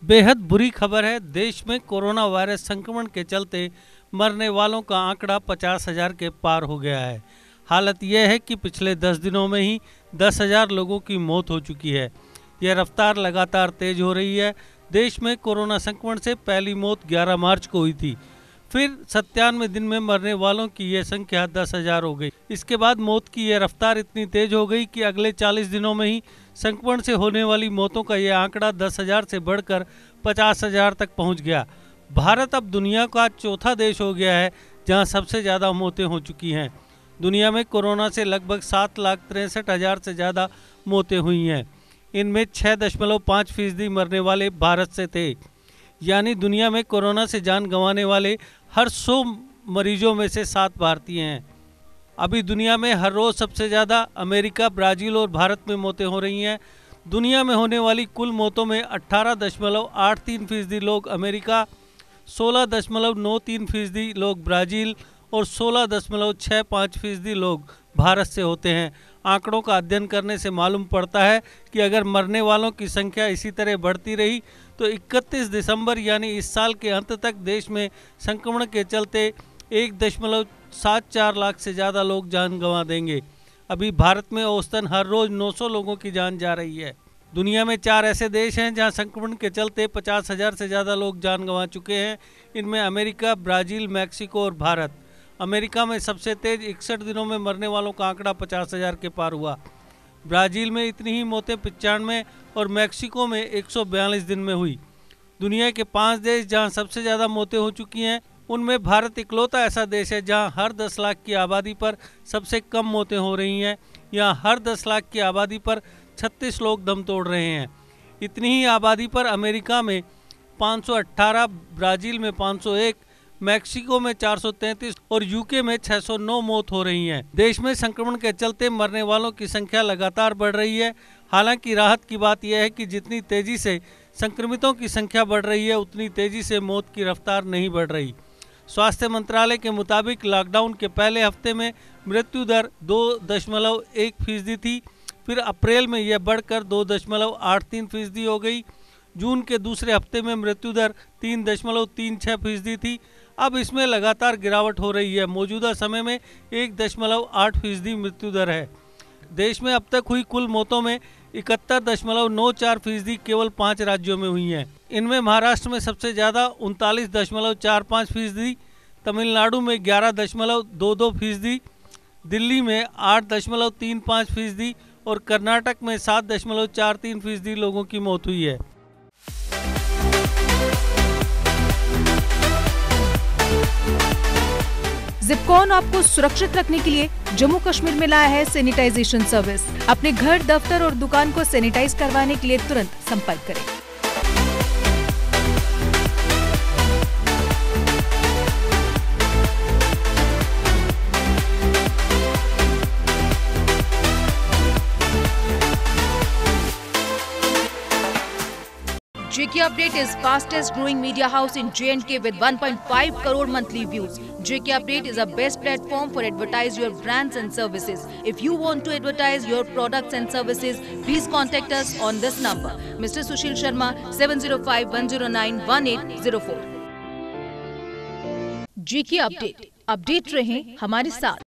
बेहद बुरी खबर है। देश में कोरोना वायरस संक्रमण के चलते मरने वालों का आंकड़ा 50,000 के पार हो गया है। हालत यह है कि पिछले 10 दिनों में ही 10,000 लोगों की मौत हो चुकी है। यह रफ्तार लगातार तेज हो रही है। देश में कोरोना संक्रमण से पहली मौत 11 मार्च को हुई थी। फिर 97 दिन में मरने वालों की यह संख्या 10,000 हो गई। इसके बाद मौत की यह रफ्तार इतनी तेज हो गई कि अगले 40 दिनों में ही संक्रमण से होने वाली मौतों का यह आंकड़ा 10,000 से बढ़कर 50,000 तक पहुंच गया। भारत अब दुनिया का चौथा देश हो गया है जहां सबसे ज़्यादा मौतें हो चुकी हैं। दुनिया में कोरोना से लगभग 7,63,000 से ज़्यादा मौतें हुई हैं। इनमें 6.5% मरने वाले भारत से थे। यानी दुनिया में कोरोना से जान गंवाने वाले हर 100 मरीजों में से 7 भारतीय हैं। अभी दुनिया में हर रोज़ सबसे ज़्यादा अमेरिका, ब्राज़ील और भारत में मौतें हो रही हैं। दुनिया में होने वाली कुल मौतों में 18.83% लोग अमेरिका, 16.93% लोग ब्राज़ील और 16.65% लोग भारत से होते हैं। आंकड़ों का अध्ययन करने से मालूम पड़ता है कि अगर मरने वालों की संख्या इसी तरह बढ़ती रही तो 31 दिसंबर यानी इस साल के अंत तक देश में संक्रमण के चलते 1.74 लाख से ज़्यादा लोग जान गंवा देंगे। अभी भारत में औसतन हर रोज़ 900 लोगों की जान जा रही है। दुनिया में 4 ऐसे देश हैं जहां संक्रमण के चलते 50,000 से ज़्यादा लोग जान गंवा चुके हैं। इनमें अमेरिका, ब्राज़ील, मैक्सिको और भारत। अमेरिका में सबसे तेज 61 दिनों में मरने वालों का आंकड़ा 50,000 के पार हुआ। ब्राज़ील में इतनी ही मौतें 95 और मैक्सिको में 142 दिन में हुई। दुनिया के 5 देश जहां सबसे ज़्यादा मौतें हो चुकी हैं उनमें भारत इकलौता ऐसा देश है जहां हर 10 लाख की आबादी पर सबसे कम मौतें हो रही हैं। यहाँ हर 10 लाख की आबादी पर 36 लोग दम तोड़ रहे हैं। इतनी ही आबादी पर अमेरिका में 518, ब्राज़ील में 501, मैक्सिको में 433 और यूके में 609 मौत हो रही हैं। देश में संक्रमण के चलते मरने वालों की संख्या लगातार बढ़ रही है। हालांकि राहत की बात यह है कि जितनी तेजी से संक्रमितों की संख्या बढ़ रही है उतनी तेजी से मौत की रफ्तार नहीं बढ़ रही। स्वास्थ्य मंत्रालय के मुताबिक लॉकडाउन के पहले हफ्ते में मृत्यु दर 2.1% थी। फिर अप्रैल में यह बढ़कर 2.83% हो गई। जून के दूसरे हफ्ते में मृत्यु दर 3.36% थी। अब इसमें लगातार गिरावट हो रही है। मौजूदा समय में 1.8% मृत्यु दर है। देश में अब तक हुई कुल मौतों में 71.94% केवल 5 राज्यों में हुई हैं। इनमें महाराष्ट्र में सबसे ज़्यादा 39.45%, तमिलनाडु में 11.22%, दिल्ली में 8.35% और कर्नाटक में 7.43% लोगों की मौत हुई है। ज़िपकॉन आपको सुरक्षित रखने के लिए जम्मू कश्मीर में लाया है सैनिटाइजेशन सर्विस। अपने घर, दफ्तर और दुकान को सैनिटाइज करवाने के लिए तुरंत संपर्क करें। JK Update is fastest growing media house in J&K with 1.5 crore monthly views. JK Update is a best platform for advertise your brands and services. If you want to advertise your products and services, please contact us on this number. Mr. Sushil Sharma, 705-109-1804. JK Update. Update रहें हमारे साथ।